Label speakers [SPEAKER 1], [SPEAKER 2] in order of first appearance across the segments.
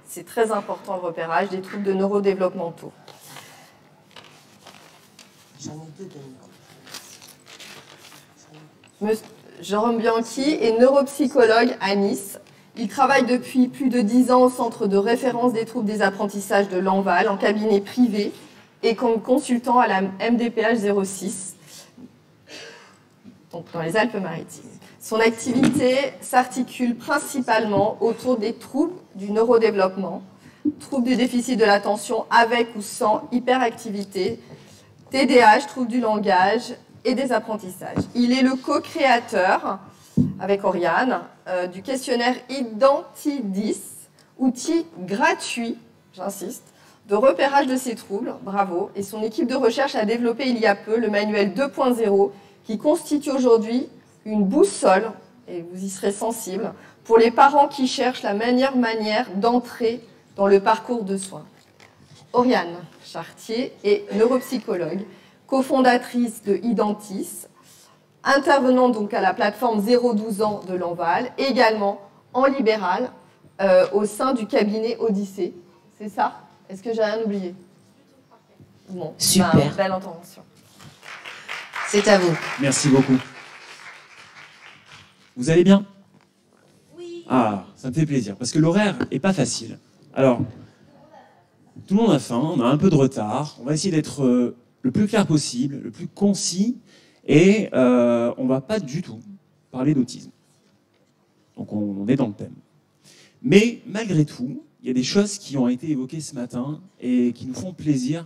[SPEAKER 1] C'est très important le repérage des troubles de neurodéveloppementaux. Jérôme Bianchi est neuropsychologue à Nice. Il travaille depuis plus de 10 ans au centre de référence des troubles des apprentissages de Lanval, en cabinet privé et comme consultant à la MDPH 06, donc dans les Alpes-Maritimes. Son activité s'articule principalement autour des troubles du neurodéveloppement, troubles du déficit de l'attention avec ou sans hyperactivité, TDAH, troubles du langage et des apprentissages. Il est le co-créateur, avec Oriane, du questionnaire Identi10, outil gratuit, j'insiste, de repérage de ces troubles, bravo, et son équipe de recherche a développé il y a peu le manuel 2.0 qui constitue aujourd'hui une boussole, et vous y serez sensible, pour les parents qui cherchent la meilleure manière d'entrer dans le parcours de soins. Oriane Chartier est neuropsychologue, cofondatrice de Identis, intervenant donc à la plateforme 0-12 ans de Lanval, et également en libéral au sein du cabinet Odyssée. C'est ça? Est-ce que j'ai rien oublié? Bon,
[SPEAKER 2] super.
[SPEAKER 1] Belle intervention.
[SPEAKER 2] C'est à vous.
[SPEAKER 3] Merci beaucoup. Vous allez bien?
[SPEAKER 2] Oui.
[SPEAKER 3] Ah, ça me fait plaisir, parce que l'horaire n'est pas facile. Alors, tout le monde a faim, on a un peu de retard, on va essayer d'être le plus clair possible, le plus concis, et on ne va pas du tout parler d'autisme. Donc on est dans le thème. Mais malgré tout, il y a des choses qui ont été évoquées ce matin et qui nous font plaisir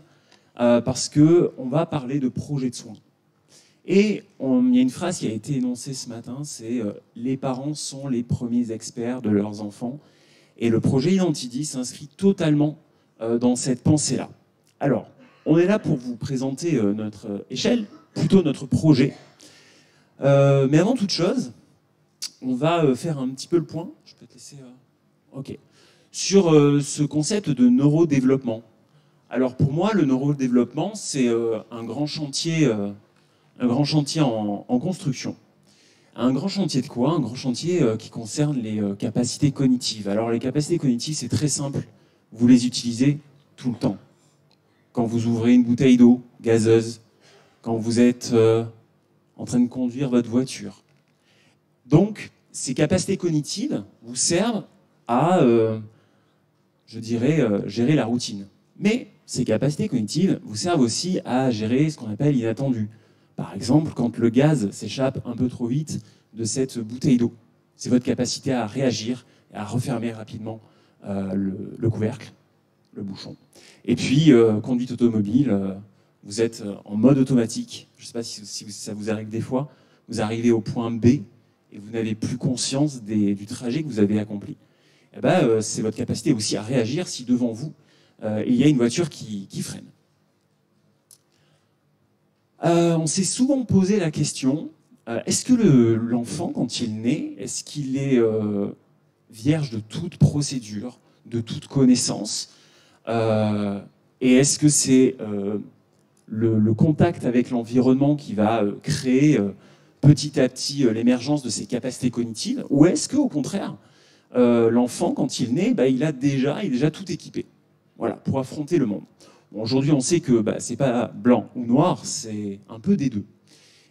[SPEAKER 3] parce qu'on va parler de projet de soins. Et il y a une phrase qui a été énoncée ce matin, c'est « Les parents sont les premiers experts de leurs enfants ». Et le projet Identi10 s'inscrit totalement dans cette pensée-là. Alors, on est là pour vous présenter notre échelle, plutôt notre projet. Mais avant toute chose, on va faire un petit peu le point. Je peux te laisser... OK. Sur ce concept de neurodéveloppement. Alors pour moi, le neurodéveloppement, c'est un grand chantier en construction. Un grand chantier de quoi? Un grand chantier qui concerne les capacités cognitives. Alors les capacités cognitives, c'est très simple. Vous les utilisez tout le temps. Quand vous ouvrez une bouteille d'eau gazeuse, quand vous êtes en train de conduire votre voiture. Donc, ces capacités cognitives vous servent à, je dirais, gérer la routine. Mais ces capacités cognitives vous servent aussi à gérer ce qu'on appelle l'inattendu. Par exemple, quand le gaz s'échappe un peu trop vite de cette bouteille d'eau. C'est votre capacité à réagir et à refermer rapidement le couvercle, le bouchon. Et puis, conduite automobile, vous êtes en mode automatique. Je ne sais pas si ça vous arrive des fois. Vous arrivez au point B et vous n'avez plus conscience du trajet que vous avez accompli. Eh ben, c'est votre capacité aussi à réagir si devant vous, il y a une voiture qui freine. On s'est souvent posé la question, est-ce que l'enfant, quand il naît, est-ce qu'il est vierge de toute procédure, de toute connaissance, et est-ce que c'est le contact avec l'environnement qui va créer petit à petit l'émergence de ses capacités cognitives, ou est-ce qu'au contraire, l'enfant, quand il naît, il est déjà tout équipé, voilà, pour affronter le monde. Bon, aujourd'hui, on sait que c'est pas blanc ou noir, c'est un peu des deux.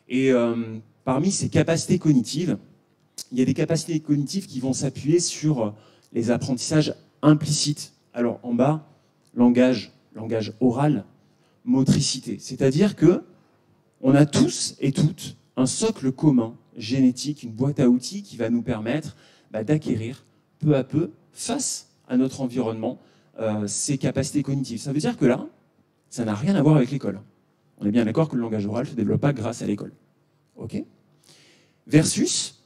[SPEAKER 3] Et parmi ces capacités cognitives, il y a des capacités cognitives qui vont s'appuyer sur les apprentissages implicites. Alors en bas, langage oral, motricité. C'est-à-dire que on a tous et toutes un socle commun, génétique, une boîte à outils qui va nous permettre d'acquérir peu à peu, face à notre environnement, ces capacités cognitives. Ça veut dire que là, ça n'a rien à voir avec l'école. On est bien d'accord que le langage oral ne se développe pas grâce à l'école. OK? Versus,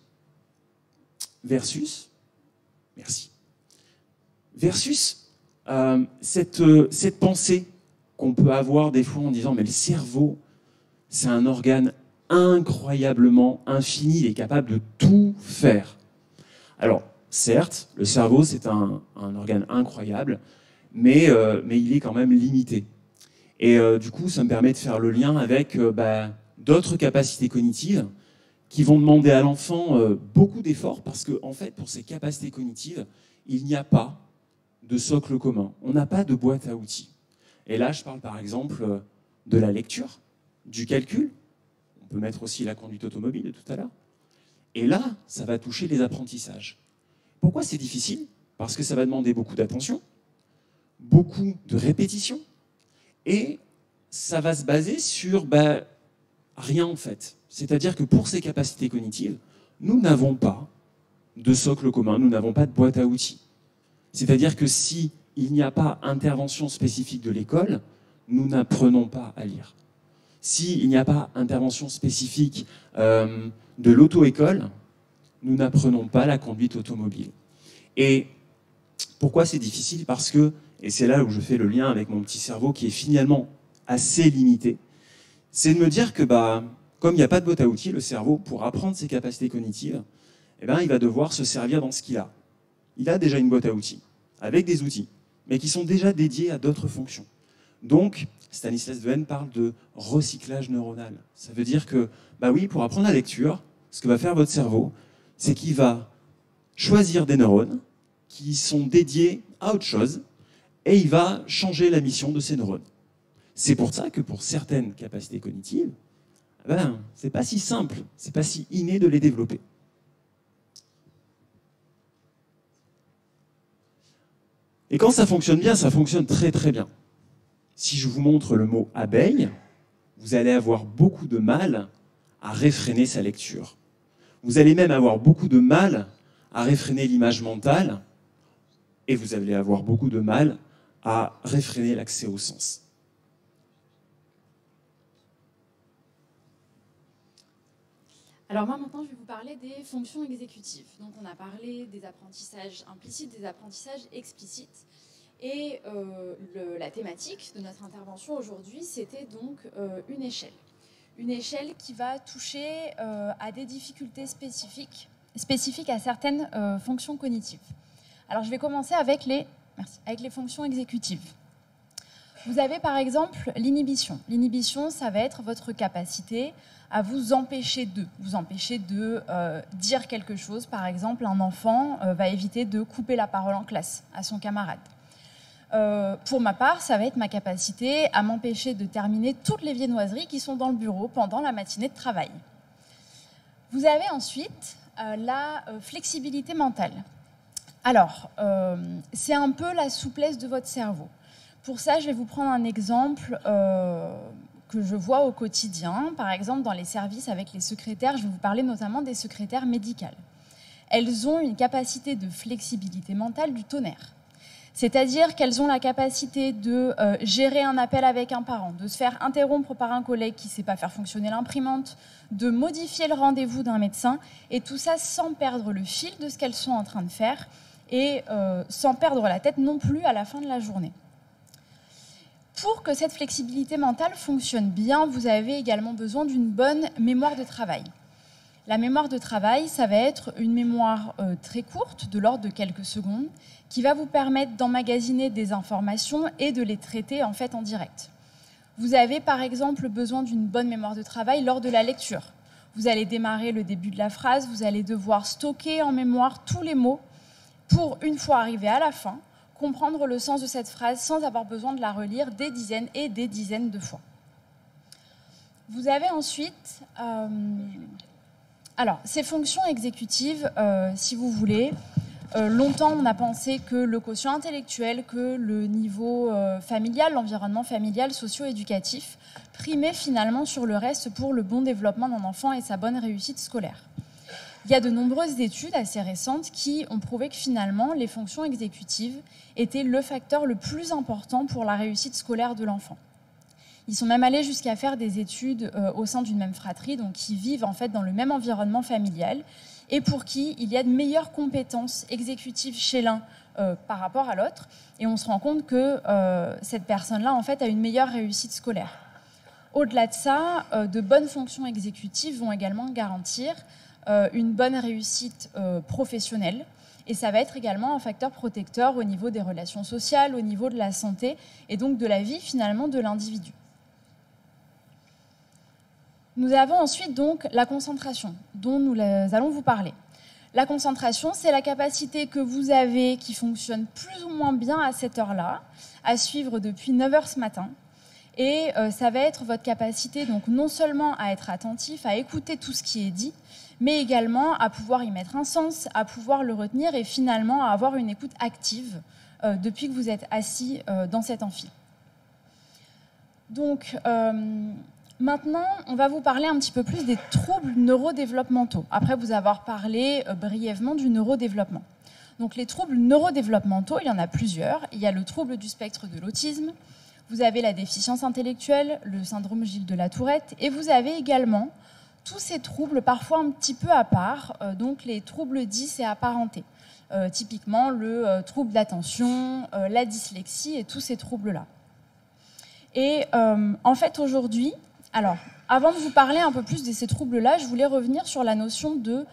[SPEAKER 3] merci. Versus cette pensée qu'on peut avoir des fois en disant mais le cerveau, c'est un organe incroyablement infini, il est capable de tout faire. Alors, certes, le cerveau, c'est un organe incroyable, mais il est quand même limité. Et du coup, ça me permet de faire le lien avec d'autres capacités cognitives qui vont demander à l'enfant beaucoup d'efforts parce que, en fait, pour ces capacités cognitives, il n'y a pas de socle commun. On n'a pas de boîte à outils. Et là, je parle par exemple de la lecture, du calcul. On peut mettre aussi la conduite automobile de tout à l'heure. Et là, ça va toucher les apprentissages. Pourquoi c'est difficile? Parce que ça va demander beaucoup d'attention, beaucoup de répétition, et ça va se baser sur rien en fait. C'est-à-dire que pour ces capacités cognitives, nous n'avons pas de socle commun, nous n'avons pas de boîte à outils. C'est-à-dire que si il n'y a pas intervention spécifique de l'école, nous n'apprenons pas à lire. S'il n'y a pas intervention spécifique de l'auto-école, nous n'apprenons pas la conduite automobile. Et pourquoi c'est difficile? Parce que, et c'est là où je fais le lien avec mon petit cerveau qui est finalement assez limité, c'est de me dire que comme il n'y a pas de boîte à outils, le cerveau, pour apprendre ses capacités cognitives, il va devoir se servir dans ce qu'il a. Il a déjà une boîte à outils, avec des outils, mais qui sont déjà dédiés à d'autres fonctions. Donc, Stanislas Dehaene parle de recyclage neuronal. Ça veut dire que, oui, pour apprendre la lecture, ce que va faire votre cerveau, c'est qu'il va choisir des neurones qui sont dédiés à autre chose, et il va changer la mission de ces neurones. C'est pour ça que pour certaines capacités cognitives, c'est pas si simple, c'est pas si inné de les développer. Et quand ça fonctionne bien, ça fonctionne très très bien. Si je vous montre le mot abeille, vous allez avoir beaucoup de mal à réfréner sa lecture. Vous allez même avoir beaucoup de mal à réfréner l'image mentale, et vous allez avoir beaucoup de mal à réfréner l'accès au sens.
[SPEAKER 4] Alors moi maintenant je vais vous parler des fonctions exécutives. Donc on a parlé des apprentissages implicites, des apprentissages explicites. Et la thématique de notre intervention aujourd'hui, c'était donc une échelle. Une échelle qui va toucher à des difficultés spécifiques à certaines fonctions cognitives. Alors je vais commencer avec les fonctions exécutives. Vous avez par exemple l'inhibition. L'inhibition, ça va être votre capacité à vous empêcher de dire quelque chose. Par exemple, un enfant va éviter de couper la parole en classe à son camarade. Pour ma part, ça va être ma capacité à m'empêcher de terminer toutes les viennoiseries qui sont dans le bureau pendant la matinée de travail. Vous avez ensuite la flexibilité mentale. Alors, c'est un peu la souplesse de votre cerveau. Pour ça, je vais vous prendre un exemple que je vois au quotidien. Par exemple, dans les services avec les secrétaires, je vais vous parler notamment des secrétaires médicales. Elles ont une capacité de flexibilité mentale du tonnerre. C'est-à-dire qu'elles ont la capacité de gérer un appel avec un parent, de se faire interrompre par un collègue qui ne sait pas faire fonctionner l'imprimante, de modifier le rendez-vous d'un médecin, et tout ça sans perdre le fil de ce qu'elles sont en train de faire et sans perdre la tête non plus à la fin de la journée. Pour que cette flexibilité mentale fonctionne bien, vous avez également besoin d'une bonne mémoire de travail. La mémoire de travail, ça va être une mémoire très courte, de l'ordre de quelques secondes, qui va vous permettre d'emmagasiner des informations et de les traiter en fait en direct. Vous avez par exemple besoin d'une bonne mémoire de travail lors de la lecture. Vous allez démarrer le début de la phrase, vous allez devoir stocker en mémoire tous les mots pour, une fois arrivé à la fin, comprendre le sens de cette phrase sans avoir besoin de la relire des dizaines et des dizaines de fois. Vous avez ensuite... Alors, ces fonctions exécutives, si vous voulez, longtemps on a pensé que le quotient intellectuel, que le niveau familial, l'environnement familial, socio-éducatif, primait finalement sur le reste pour le bon développement d'un enfant et sa bonne réussite scolaire. Il y a de nombreuses études assez récentes qui ont prouvé que finalement les fonctions exécutives étaient le facteur le plus important pour la réussite scolaire de l'enfant. Ils sont même allés jusqu'à faire des études au sein d'une même fratrie, donc qui vivent en fait dans le même environnement familial, et pour qui il y a de meilleures compétences exécutives chez l'un par rapport à l'autre. Et on se rend compte que cette personne-là en fait a une meilleure réussite scolaire. Au-delà de ça, de bonnes fonctions exécutives vont également garantir une bonne réussite professionnelle. Et ça va être également un facteur protecteur au niveau des relations sociales, au niveau de la santé et donc de la vie finalement de l'individu. Nous avons ensuite donc la concentration dont nous allons vous parler. La concentration, c'est la capacité que vous avez, qui fonctionne plus ou moins bien à cette heure-là, à suivre depuis 9 heures ce matin. Et ça va être votre capacité, donc non seulement à être attentif, à écouter tout ce qui est dit, mais également à pouvoir y mettre un sens, à pouvoir le retenir et finalement à avoir une écoute active depuis que vous êtes assis dans cet amphi. Donc, maintenant, on va vous parler un petit peu plus des troubles neurodéveloppementaux, après vous avoir parlé brièvement du neurodéveloppement. Donc, les troubles neurodéveloppementaux, il y en a plusieurs. Il y a le trouble du spectre de l'autisme, vous avez la déficience intellectuelle, le syndrome Gilles de la Tourette, et vous avez également tous ces troubles parfois un petit peu à part, donc les troubles 10 et apparentés. Typiquement le trouble d'attention, la dyslexie et tous ces troubles-là. Et en fait, aujourd'hui, alors, avant de vous parler un peu plus de ces troubles-là, je voulais revenir sur la notion de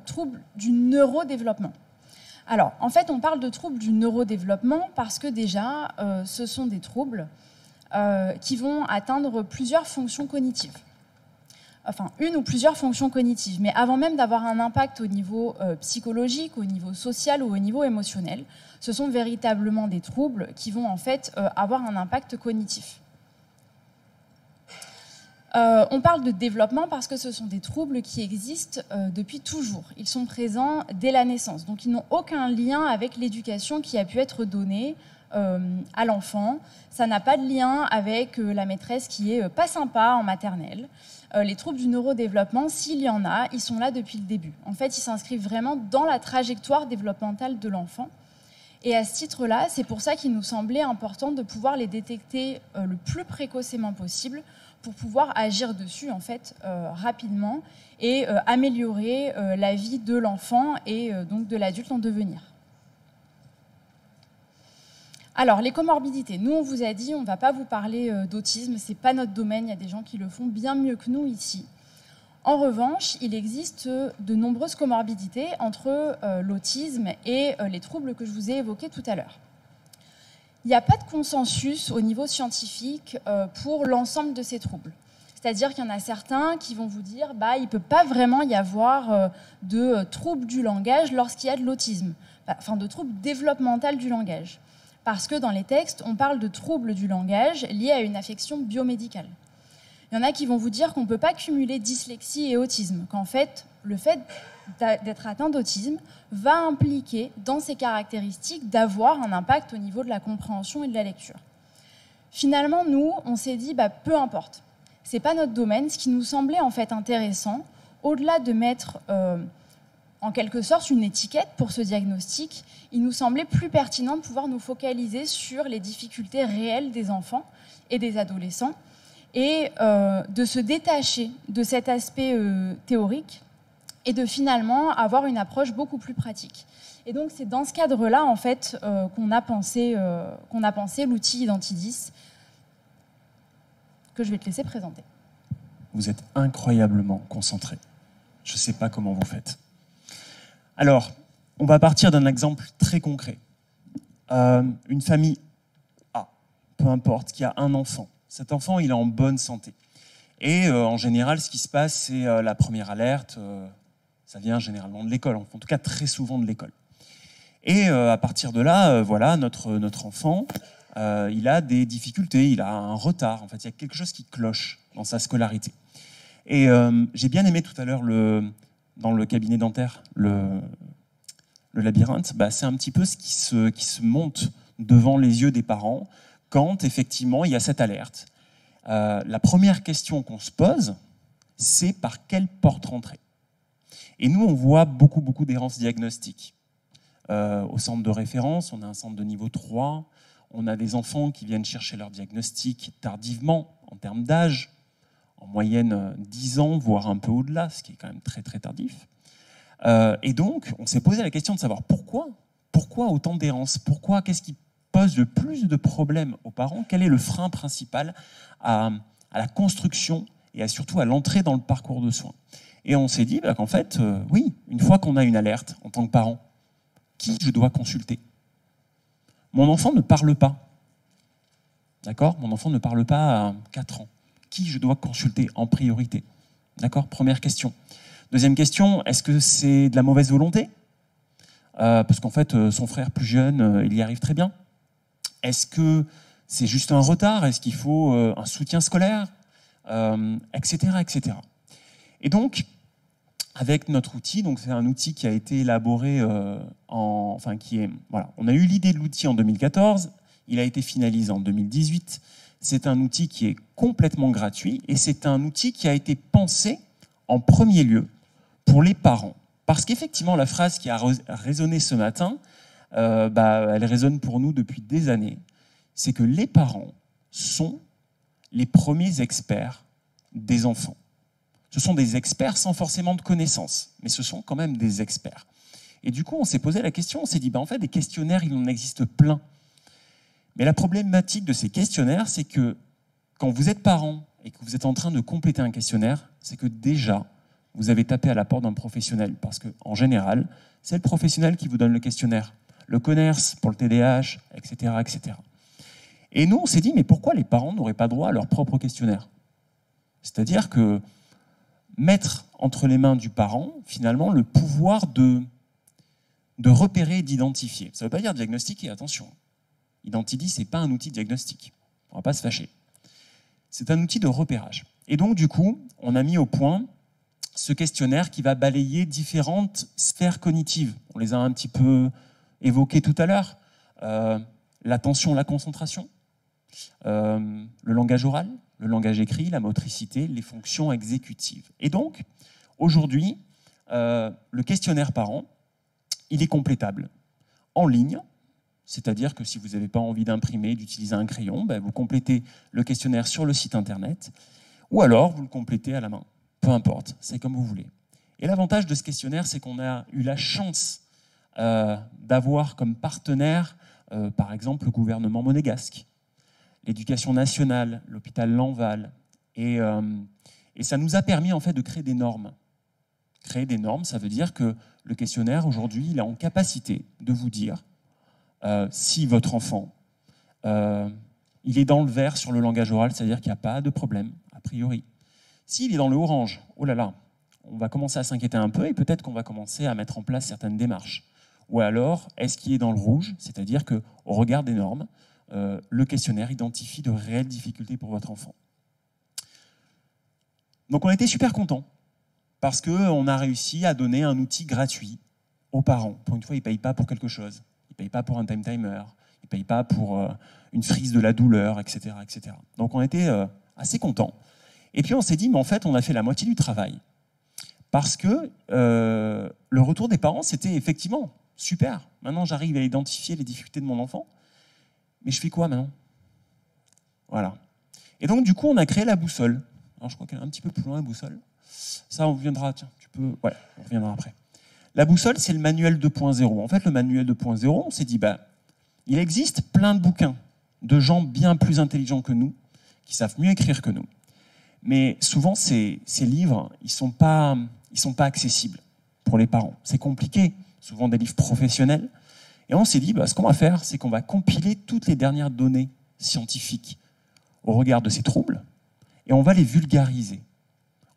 [SPEAKER 4] trouble du neurodéveloppement. Alors, en fait, on parle de troubles du neurodéveloppement parce que déjà, ce sont des troubles qui vont atteindre plusieurs fonctions cognitives. Enfin, une ou plusieurs fonctions cognitives. Mais avant même d'avoir un impact au niveau psychologique, au niveau social ou au niveau émotionnel, ce sont véritablement des troubles qui vont en fait avoir un impact cognitif. On parle de développement parce que ce sont des troubles qui existent depuis toujours. Ils sont présents dès la naissance. Donc ils n'ont aucun lien avec l'éducation qui a pu être donnée à l'enfant. Ça n'a pas de lien avec la maîtresse qui est pas sympa en maternelle. Les troubles du neurodéveloppement, s'il y en a, ils sont là depuis le début. En fait, ils s'inscrivent vraiment dans la trajectoire développementale de l'enfant. Et à ce titre-là, c'est pour ça qu'il nous semblait important de pouvoir les détecter le plus précocement possible pour pouvoir agir dessus en fait, rapidement et améliorer la vie de l'enfant et donc de l'adulte en devenir. Alors, les comorbidités. Nous, on vous a dit, on ne va pas vous parler d'autisme, ce n'est pas notre domaine, il y a des gens qui le font bien mieux que nous ici. En revanche, il existe de nombreuses comorbidités entre l'autisme et les troubles que je vous ai évoqués tout à l'heure. Il n'y a pas de consensus au niveau scientifique pour l'ensemble de ces troubles. C'est-à-dire qu'il y en a certains qui vont vous dire il ne peut pas vraiment y avoir de troubles du langage lorsqu'il y a de l'autisme, enfin de troubles développementaux du langage. Parce que dans les textes, on parle de troubles du langage liés à une affection biomédicale. Il y en a qui vont vous dire qu'on ne peut pas cumuler dyslexie et autisme, qu'en fait, le fait d'être atteint d'autisme va impliquer dans ses caractéristiques d'avoir un impact au niveau de la compréhension et de la lecture. Finalement, nous, on s'est dit, peu importe, ce n'est pas notre domaine. Ce qui nous semblait en fait intéressant, au-delà de mettre en quelque sorte une étiquette pour ce diagnostic, il nous semblait plus pertinent de pouvoir nous focaliser sur les difficultés réelles des enfants et des adolescents et de se détacher de cet aspect théorique et de finalement avoir une approche beaucoup plus pratique. Et donc c'est dans ce cadre-là en fait qu'on a pensé l'outil Identidis que je vais te laisser présenter.
[SPEAKER 3] Vous êtes incroyablement concentré. Je ne sais pas comment vous faites. Alors, on va partir d'un exemple très concret. Une famille A, peu importe, qui a un enfant. Cet enfant, il est en bonne santé. Et en général, ce qui se passe, c'est la première alerte. Ça vient généralement de l'école, en tout cas très souvent de l'école. Et à partir de là, voilà, notre enfant, il a des difficultés, il a un retard. En fait, il y a quelque chose qui cloche dans sa scolarité. Et j'ai bien aimé tout à l'heure dans le cabinet dentaire, le labyrinthe, c'est un petit peu ce qui se monte devant les yeux des parents quand, effectivement, il y a cette alerte. La première question qu'on se pose, c'est par quelle porte rentrer. Et nous, on voit beaucoup d'errances diagnostiques. Au centre de référence, on a un centre de niveau 3, on a des enfants qui viennent chercher leur diagnostic tardivement, en termes d'âge, en moyenne 10 ans, voire un peu au-delà, ce qui est quand même très tardif. Et donc, on s'est posé la question de savoir pourquoi autant d'errance, qu'est-ce qui pose le plus de problèmes aux parents, quel est le frein principal à la construction et surtout à l'entrée dans le parcours de soins. Et on s'est dit qu'en fait, oui, une fois qu'on a une alerte en tant que parent, qui je dois consulter? Mon enfant ne parle pas. D'accord? Mon enfant ne parle pas à 4 ans. Qui je dois consulter en priorité? D'accord? Première question. Deuxième question, est-ce que c'est de la mauvaise volonté? Parce qu'en fait, son frère plus jeune, il y arrive très bien. Est-ce que c'est juste un retard? Est-ce qu'il faut un soutien scolaire, etc., etc. Et donc, avec notre outil, donc c'est un outil qui a été élaboré voilà, on a eu l'idée de l'outil en 2014, il a été finalisé en 2018. C'est un outil qui est complètement gratuit et c'est un outil qui a été pensé en premier lieu pour les parents. Parce qu'effectivement, la phrase qui a résonné ce matin, elle résonne pour nous depuis des années. C'est que les parents sont les premiers experts des enfants. Ce sont des experts sans forcément de connaissances, mais ce sont quand même des experts. Et du coup, on s'est posé la question, on s'est dit, en fait, des questionnaires, il en existe plein. Mais la problématique de ces questionnaires, c'est que quand vous êtes parent et que vous êtes en train de compléter un questionnaire, c'est que déjà, vous avez tapé à la porte d'un professionnel. Parce qu'en général, c'est le professionnel qui vous donne le questionnaire. Le CONERS pour le TDAH, etc., etc. Et nous, on s'est dit, mais pourquoi les parents n'auraient pas droit à leur propre questionnaire? C'est-à-dire que mettre entre les mains du parent, finalement, le pouvoir de repérer et d'identifier. Ça ne veut pas dire diagnostiquer, attention. Identity, ce n'est pas un outil diagnostique. On ne va pas se fâcher. C'est un outil de repérage. Et donc, du coup, on a mis au point ce questionnaire qui va balayer différentes sphères cognitives. On les a un petit peu évoquées tout à l'heure. L'attention, la concentration, le langage oral, le langage écrit, la motricité, les fonctions exécutives. Et donc, aujourd'hui, le questionnaire parent, il est complétable en ligne, c'est-à-dire que si vous n'avez pas envie d'imprimer, d'utiliser un crayon, vous complétez le questionnaire sur le site internet, ou alors vous le complétez à la main. Peu importe, c'est comme vous voulez. Et l'avantage de ce questionnaire, c'est qu'on a eu la chance d'avoir comme partenaire, par exemple, le gouvernement monégasque, l'éducation nationale, l'hôpital Lanval, et ça nous a permis en fait de créer des normes. Créer des normes, ça veut dire que le questionnaire, aujourd'hui, il est en capacité de vous dire si votre enfant, il est dans le vert sur le langage oral, c'est-à-dire qu'il n'y a pas de problème, a priori. S'il est dans le orange, oh là là, on va commencer à s'inquiéter un peu et peut-être qu'on va commencer à mettre en place certaines démarches. Ou alors, est-ce qu'il est dans le rouge, c'est-à-dire qu'au regard des normes, le questionnaire identifie de réelles difficultés pour votre enfant. Donc on était super contents parce qu'on a réussi à donner un outil gratuit aux parents. Pour une fois, ils ne payent pas pour quelque chose. Ils ne payent pas pour un time timer. Ils ne payent pas pour une frise de la douleur, etc., etc. Donc on était assez contents. Et puis on s'est dit, mais en fait, on a fait la moitié du travail. Parce que le retour des parents, c'était effectivement super. Maintenant, j'arrive à identifier les difficultés de mon enfant. Mais je fais quoi maintenant? Voilà. Et donc, du coup, on a créé la boussole. Alors, je crois qu'elle est un petit peu plus loin, la boussole. Ça, on reviendra. Tiens, tu peux... Ouais, on reviendra après. La boussole, c'est le manuel 2.0. En fait, le manuel 2.0, on s'est dit, il existe plein de bouquins de gens bien plus intelligents que nous, qui savent mieux écrire que nous. Mais souvent, ces livres, ils sont pas accessibles pour les parents. C'est compliqué. Souvent des livres professionnels. Et on s'est dit, ce qu'on va faire, c'est qu'on va compiler toutes les dernières données scientifiques au regard de ces troubles et on va les vulgariser.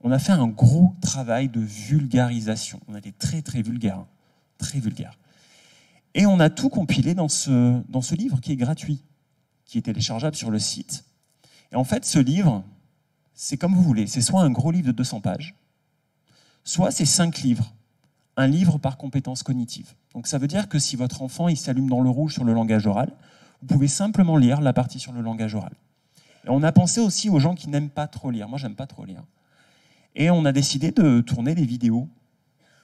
[SPEAKER 3] On a fait un gros travail de vulgarisation. On a été très, très vulgaire. Très vulgaire. Et on a tout compilé dans ce livre qui est gratuit, qui est téléchargeable sur le site. Et en fait, ce livre, c'est comme vous voulez. C'est soit un gros livre de 200 pages, soit c'est 5 livres. Un livre par compétence cognitive. Donc ça veut dire que si votre enfant il s'allume dans le rouge sur le langage oral, vous pouvez simplement lire la partie sur le langage oral. Et on a pensé aussi aux gens qui n'aiment pas trop lire. Moi, j'aime pas trop lire. Et on a décidé de tourner des vidéos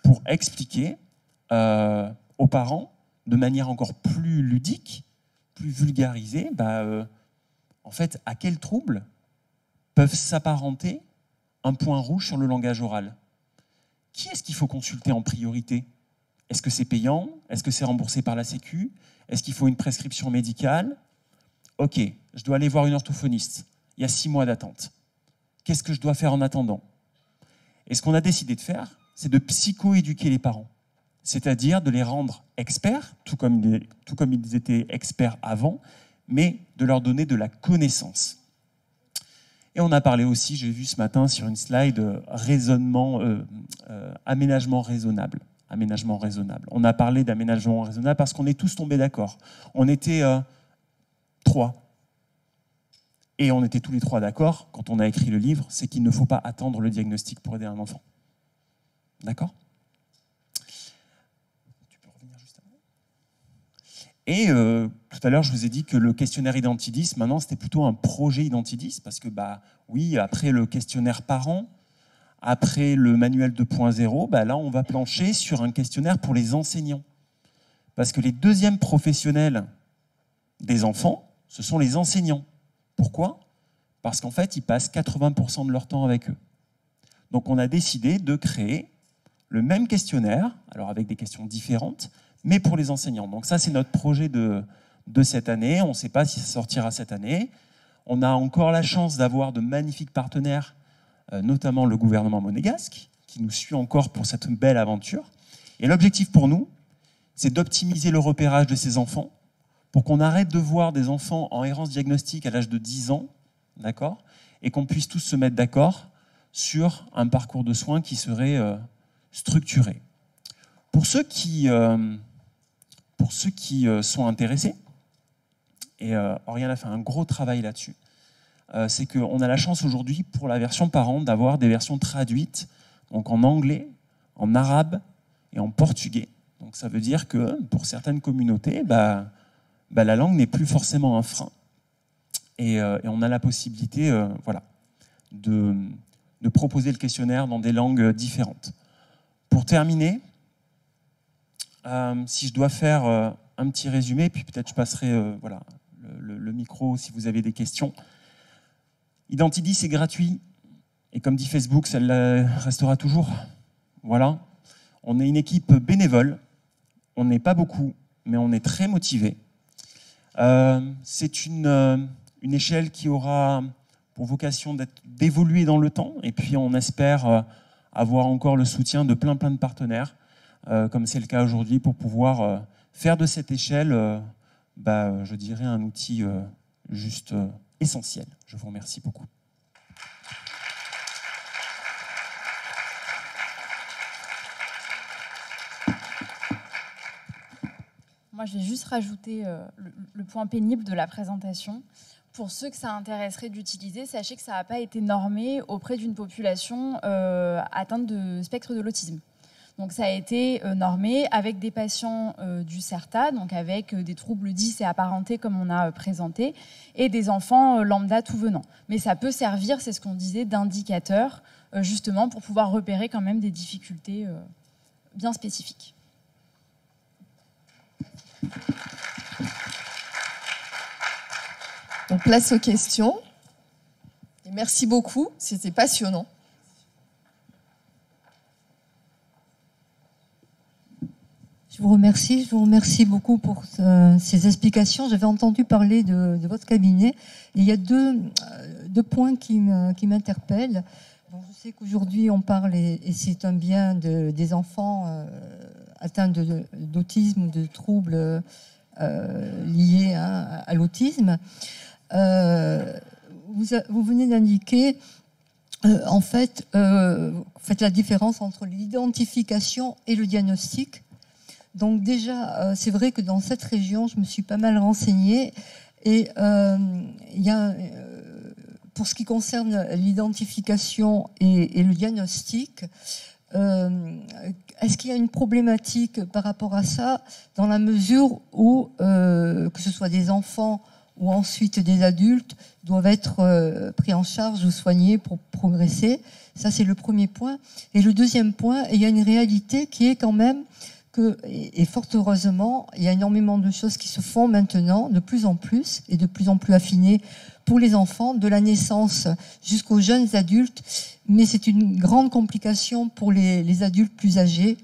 [SPEAKER 3] pour expliquer aux parents, de manière encore plus ludique, plus vulgarisée, en fait, à quels troubles peuvent s'apparenter un point rouge sur le langage oral. Qui est-ce qu'il faut consulter en priorité? Est-ce que c'est payant? Est-ce que c'est remboursé par la Sécu? Est-ce qu'il faut une prescription médicale? Ok, je dois aller voir une orthophoniste. Il y a 6 mois d'attente. Qu'est-ce que je dois faire en attendant? Et ce qu'on a décidé de faire, c'est de psycho-éduquer les parents. C'est-à-dire de les rendre experts, tout comme ils étaient experts avant, mais de leur donner de la connaissance. Et on a parlé aussi, j'ai vu ce matin sur une slide, aménagement raisonnable. Aménagement raisonnable. On a parlé d'aménagement raisonnable parce qu'on est tous tombés d'accord. On était 3. Et on était tous les 3 d'accord, quand on a écrit le livre, c'est qu'il ne faut pas attendre le diagnostic pour aider un enfant. D'accord ? Tu peux revenir juste avant. Et tout à l'heure, je vous ai dit que le questionnaire Identidis, maintenant, c'était plutôt un projet Identidis, parce que, oui, après le questionnaire parent, après le manuel 2.0, là, on va plancher sur un questionnaire pour les enseignants. Parce que les deuxièmes professionnels des enfants, ce sont les enseignants. Pourquoi ? Parce qu'en fait, ils passent 80% de leur temps avec eux. Donc, on a décidé de créer le même questionnaire, alors avec des questions différentes, mais pour les enseignants. Donc ça, c'est notre projet de cette année. On ne sait pas si ça sortira cette année. On a encore la chance d'avoir de magnifiques partenaires, notamment le gouvernement monégasque, qui nous suit encore pour cette belle aventure. Et l'objectif pour nous, c'est d'optimiser le repérage de ces enfants pour qu'on arrête de voir des enfants en errance diagnostique à l'âge de 10 ans, d'accord, et qu'on puisse tous se mettre d'accord sur un parcours de soins qui serait structuré. Pour ceux qui sont intéressés, et Oriane a fait un gros travail là-dessus, c'est qu'on a la chance aujourd'hui, pour la version parent, d'avoir des versions traduites, donc en anglais, en arabe et en portugais. Donc ça veut dire que pour certaines communautés, la langue n'est plus forcément un frein. Et on a la possibilité de proposer le questionnaire dans des langues différentes. Pour terminer, si je dois faire un petit résumé, puis peut-être je passerai le micro si vous avez des questions. Identidis, c'est gratuit. Et comme dit Facebook, ça restera toujours. Voilà. On est une équipe bénévole. On n'est pas beaucoup, mais on est très motivés. C'est une échelle qui aura pour vocation d'évoluer dans le temps. Et puis on espère avoir encore le soutien de plein de partenaires, comme c'est le cas aujourd'hui, pour pouvoir faire de cette échelle, je dirais, un outil juste essentiel. Je vous remercie beaucoup.
[SPEAKER 4] Moi, je vais juste rajouter le point pénible de la présentation. Pour ceux que ça intéresserait d'utiliser, sachez que ça n'a pas été normé auprès d'une population atteinte de spectre de l'autisme. Donc ça a été normé avec des patients du CERTA, donc avec des troubles 10 et apparentés comme on a présenté, et des enfants lambda tout venant. Mais ça peut servir, c'est ce qu'on disait, d'indicateur, justement pour pouvoir repérer quand même des difficultés bien spécifiques.
[SPEAKER 1] Donc place aux questions. Et merci beaucoup, c'était passionnant.
[SPEAKER 5] Je vous remercie beaucoup pour ces explications. J'avais entendu parler de votre cabinet. Et il y a deux points qui m'interpellent. Bon, je sais qu'aujourd'hui on parle, et c'est un bien des enfants atteints d'autisme ou de troubles liés à l'autisme. Vous venez d'indiquer, en fait, faites la différence entre l'identification et le diagnostic. Donc déjà, c'est vrai que dans cette région, je me suis pas mal renseignée. Et il y a, pour ce qui concerne l'identification et le diagnostic, est-ce qu'il y a une problématique par rapport à ça, dans la mesure où, que ce soit des enfants ou ensuite des adultes, doivent être pris en charge ou soignés pour progresser? Ça, c'est le premier point. Et le deuxième point, il y a une réalité qui est quand même que, et fort heureusement, il y a énormément de choses qui se font maintenant, de plus en plus, et de plus en plus affinées pour les enfants, de la naissance jusqu'aux jeunes adultes, mais c'est une grande complication pour les adultes plus âgés.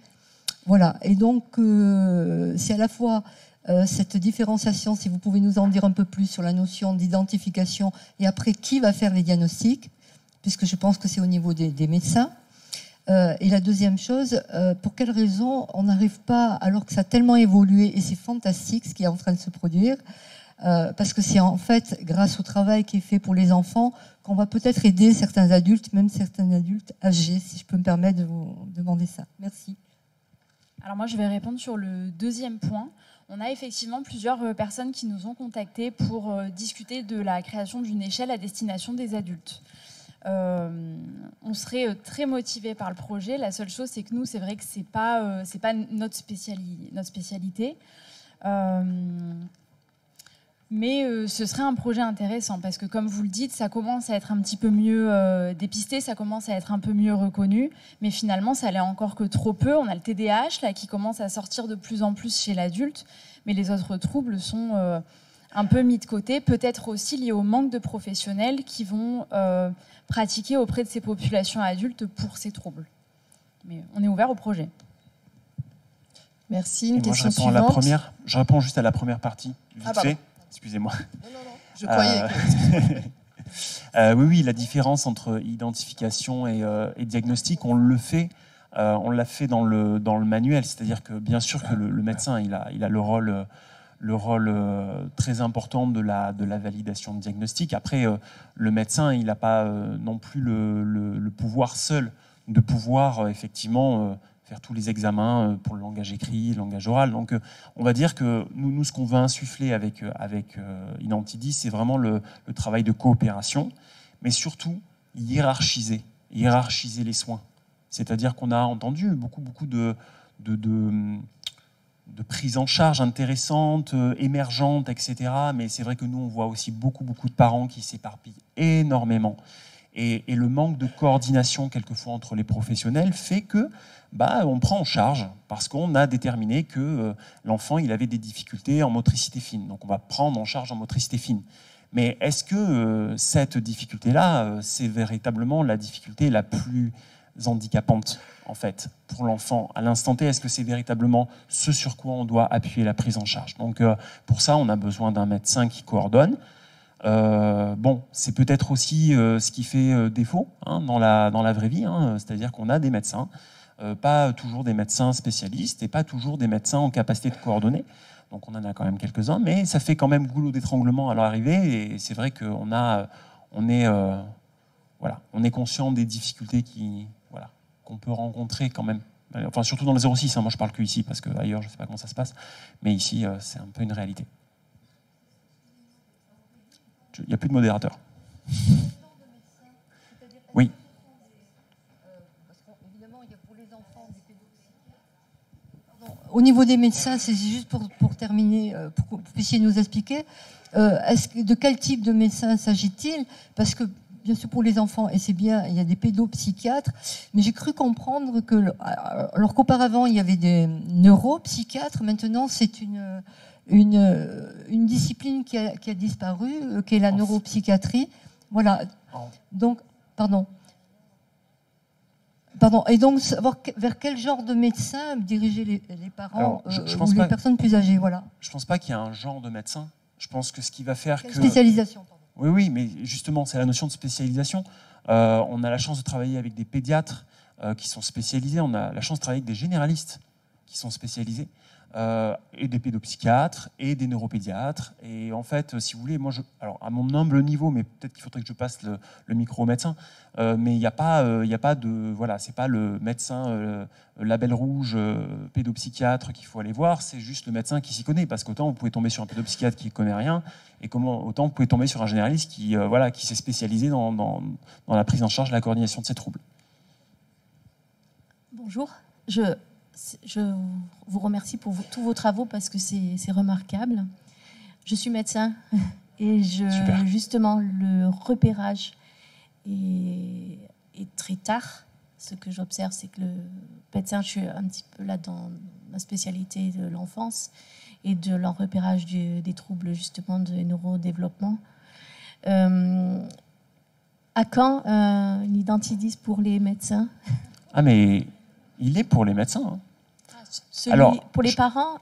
[SPEAKER 5] Voilà, et donc c'est à la fois cette différenciation, si vous pouvez nous en dire un peu plus sur la notion d'identification, et après qui va faire les diagnostics, puisque je pense que c'est au niveau des médecins. Et la deuxième chose, pour quelle raison on n'arrive pas, alors que ça a tellement évolué, et c'est fantastique ce qui est en train de se produire, parce que c'est en fait grâce au travail qui est fait pour les enfants qu'on va peut-être aider certains adultes, même certains adultes âgés, si je peux me permettre de vous demander ça. Merci.
[SPEAKER 4] Alors moi, je vais répondre sur le deuxième point. On a effectivement plusieurs personnes qui nous ont contactés pour discuter de la création d'une échelle à destination des adultes. On serait très motivés par le projet. La seule chose, c'est que nous, c'est vrai que c'est pas notre spécialité. Mais ce serait un projet intéressant parce que, comme vous le dites, ça commence à être un petit peu mieux dépisté, ça commence à être un peu mieux reconnu, mais finalement, ça l'est encore que trop peu. On a le TDAH là, qui commence à sortir de plus en plus chez l'adulte, mais les autres troubles sont un peu mis de côté, peut-être aussi liés au manque de professionnels qui vont pratiquer auprès de ces populations adultes pour ces troubles. Mais on est ouvert au projet.
[SPEAKER 6] Merci. Une question
[SPEAKER 3] je réponds
[SPEAKER 6] suivante.
[SPEAKER 3] Je réponds juste à la première partie. Vite fait. Excusez-moi.
[SPEAKER 6] Non. Je croyais que...
[SPEAKER 3] Oui, la différence entre identification et diagnostic, on le fait. On l'a fait dans le manuel. C'est-à-dire que, bien sûr, que le médecin, il a le rôle très important de la validation de diagnostic. Après, le médecin, il n'a pas non plus le pouvoir seul de pouvoir effectivement faire tous les examens pour le langage écrit, le langage oral. Donc, on va dire que nous ce qu'on veut insuffler avec Identidis, c'est vraiment le travail de coopération, mais surtout hiérarchiser les soins. C'est-à-dire qu'on a entendu beaucoup de prise en charge intéressante, émergente, etc. Mais c'est vrai que nous, on voit aussi beaucoup de parents qui s'éparpillent énormément. Et le manque de coordination, quelquefois, entre les professionnels fait que on prend en charge parce qu'on a déterminé que l'enfant il avait des difficultés en motricité fine. Donc, on va prendre en charge en motricité fine. Mais est-ce que cette difficulté-là, c'est véritablement la difficulté la plus handicapante, en fait, pour l'enfant à l'instant T? Est-ce que c'est véritablement ce sur quoi on doit appuyer la prise en charge? Donc, pour ça, on a besoin d'un médecin qui coordonne. C'est peut-être aussi ce qui fait défaut dans la vraie vie, c'est-à-dire qu'on a des médecins, pas toujours des médecins spécialistes et pas toujours des médecins en capacité de coordonner. Donc on en a quand même quelques-uns, mais ça fait quand même goulot d'étranglement à l'arrivée. Et c'est vrai qu'on est conscient des difficultés qu'on peut rencontrer quand même. Enfin, surtout dans le 06, moi je parle que ici, parce qu'ailleurs je ne sais pas comment ça se passe, mais ici c'est un peu une réalité. Il n'y a plus de modérateur. Oui.
[SPEAKER 5] Au niveau des médecins, c'est juste pour terminer, pour que vous puissiez nous expliquer, de quel type de médecin s'agit-il? Parce que, bien sûr, pour les enfants, et c'est bien, il y a des pédopsychiatres, mais j'ai cru comprendre que, alors qu'auparavant, il y avait des neuropsychiatres, maintenant, c'est une discipline qui a disparu, qui est la neuropsychiatrie. Voilà. Donc, pardon. Et donc, savoir vers quel genre de médecin diriger les parents ou les personnes plus âgées. Voilà.
[SPEAKER 3] Je ne pense pas qu'il y a un genre de médecin. Je pense que ce qui va faire que...
[SPEAKER 5] Spécialisation, pardon.
[SPEAKER 3] Oui, mais justement, c'est la notion de spécialisation. On a la chance de travailler avec des pédiatres qui sont spécialisés. On a la chance de travailler avec des généralistes qui sont spécialisés. Et des pédopsychiatres et des neuropédiatres. Et en fait, si vous voulez, alors à mon humble niveau, mais peut-être qu'il faudrait que je passe le micro au médecin, mais il n'y a pas de... Voilà, c'est pas le médecin label rouge pédopsychiatre qu'il faut aller voir, c'est juste le médecin qui s'y connaît. Parce qu'autant vous pouvez tomber sur un pédopsychiatre qui ne connaît rien, et autant vous pouvez tomber sur un généraliste qui s'est spécialisé dans la prise en charge de la coordination de ces troubles.
[SPEAKER 7] Bonjour, je vous remercie pour tous vos travaux parce que c'est remarquable. Je suis médecin et justement, le repérage est très tard. Ce que j'observe, c'est que le médecin, je suis un petit peu là dans ma spécialité de l'enfance et de leur repérage des troubles justement de neurodéveloppement. À quand une Identidis pour les médecins?
[SPEAKER 3] Ah, mais il est pour les médecins.
[SPEAKER 7] Pour les parents,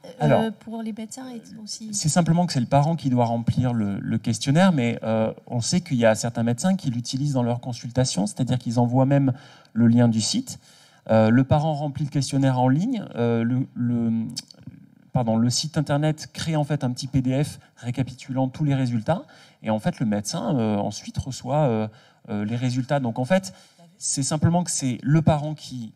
[SPEAKER 7] pour les médecins aussi.
[SPEAKER 3] C'est simplement que c'est le parent qui doit remplir le questionnaire, mais on sait qu'il y a certains médecins qui l'utilisent dans leur consultation, c'est-à-dire qu'ils envoient même le lien du site. Le parent remplit le questionnaire en ligne. le site internet crée en fait un petit PDF récapitulant tous les résultats, et en fait le médecin ensuite reçoit les résultats. Donc en fait, c'est simplement que c'est le parent qui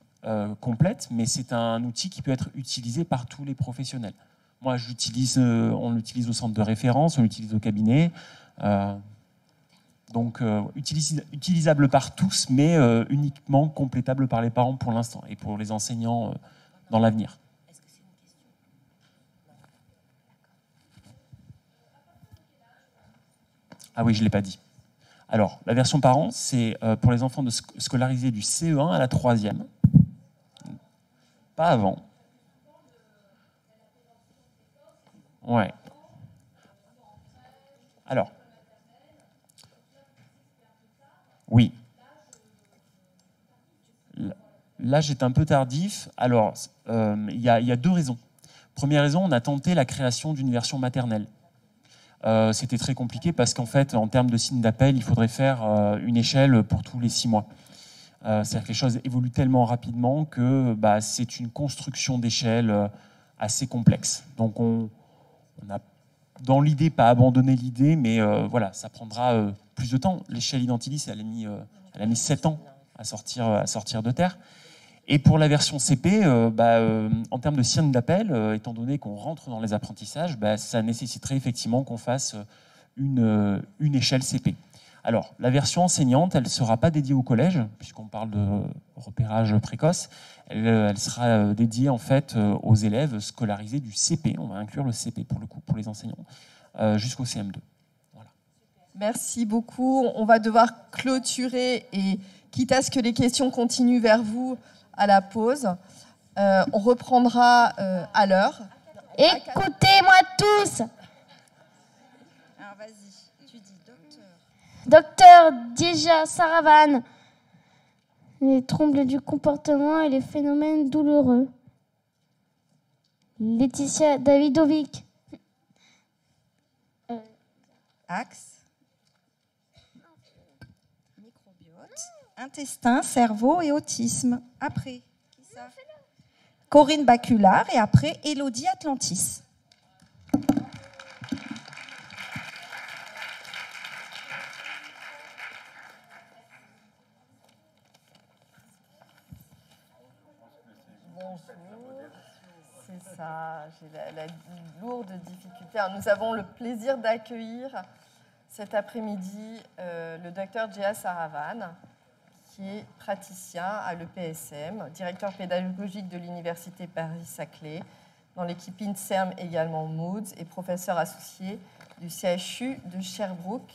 [SPEAKER 3] complète, mais c'est un outil qui peut être utilisé par tous les professionnels. Moi, on l'utilise au centre de référence, on l'utilise au cabinet. Donc, utilisable par tous, mais uniquement complétable par les parents pour l'instant et pour les enseignants dans l'avenir. Ah oui, je ne l'ai pas dit. Alors, la version parents, c'est pour les enfants scolarisés du CE1 à la 3e. Pas avant. Ouais. Alors. Oui. Là, j'étais un peu tardif. Alors, il y a 2 raisons. Première raison, on a tenté la création d'une version maternelle. C'était très compliqué parce qu'en fait, en termes de signe d'appel, il faudrait faire une échelle pour tous les 6 mois. C'est-à-dire que les choses évoluent tellement rapidement que c'est une construction d'échelle assez complexe. Donc, on n'a dans l'idée pas abandonné l'idée, mais voilà, ça prendra plus de temps. L'échelle Identilis, elle a mis 7 ans à sortir de terre. Et pour la version CP, en termes de signe d'appel, étant donné qu'on rentre dans les apprentissages, ça nécessiterait effectivement qu'on fasse une échelle CP. Alors, la version enseignante, elle ne sera pas dédiée au collège, puisqu'on parle de repérage précoce. Elle sera dédiée en fait aux élèves scolarisés du CP. On va inclure le CP pour le coup, pour les enseignants, jusqu'au CM2. Voilà.
[SPEAKER 1] Merci beaucoup. On va devoir clôturer et quitte à ce que les questions continuent vers vous à la pause, on reprendra à l'heure.
[SPEAKER 8] Écoutez-moi tous.
[SPEAKER 2] Alors vas-y, tu dis
[SPEAKER 8] Docteur Dieja Saravan. Les troubles du comportement et les phénomènes douloureux. Laetitia Davidovic.
[SPEAKER 2] Axe. Microbiote. Intestin, cerveau et autisme. Après, qui ça? Corinne Baculard et après Élodie Atlantis.
[SPEAKER 1] C'est ça, j'ai la lourde difficulté. Alors, nous avons le plaisir d'accueillir cet après-midi le docteur Dieja Saravan, qui est praticien à l'EPSM, directeur pédagogique de l'Université Paris-Saclay, dans l'équipe INSERM également Moods, et professeur associé du CHU de Sherbrooke,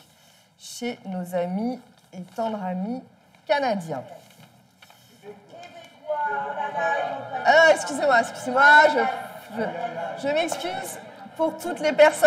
[SPEAKER 1] chez nos amis et tendres amis canadiens. Excusez-moi, je m'excuse pour toutes les personnes